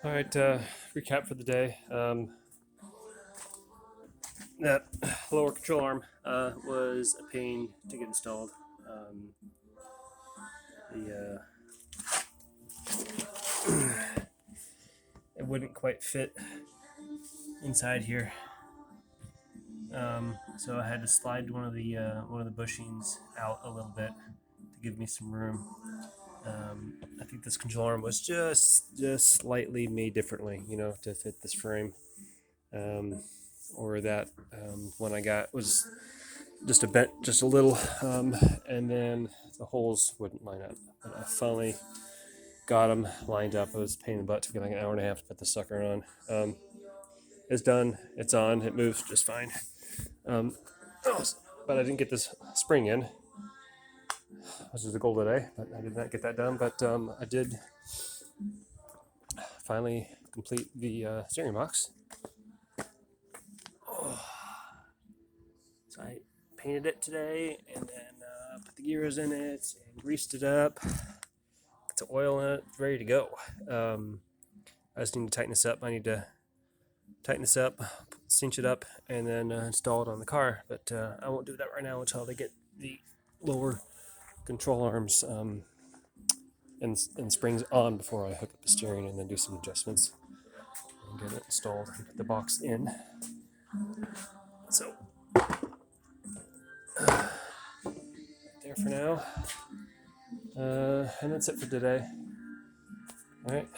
All right, recap for the day. That lower control arm was a pain to get installed. The It wouldn't quite fit inside here, so I had to slide one of the bushings out a little bit to give me some room. I think this control arm was just slightly made differently, to fit this frame. Um, or that one I got was just a bent just a little, and then the holes wouldn't line up. But I finally got them lined up. It was a pain in the butt. Took like an hour and a half to put the sucker on. It's done. It's on. It moves just fine. Um, but I didn't get this spring in, which is the goal today. But I did not get that done. But I did finally complete the steering box. So I painted it today, and then put the gears in it and greased it up. Got the oil in it, ready to go. I just need to tighten this up. I need to tighten this up, cinch it up, and then install it on the car. But I won't do that right now until they get the lower control arms and springs on before I hook up the steering and then do some adjustments and get it installed and put the box in. So there for now, and that's it for today. All right.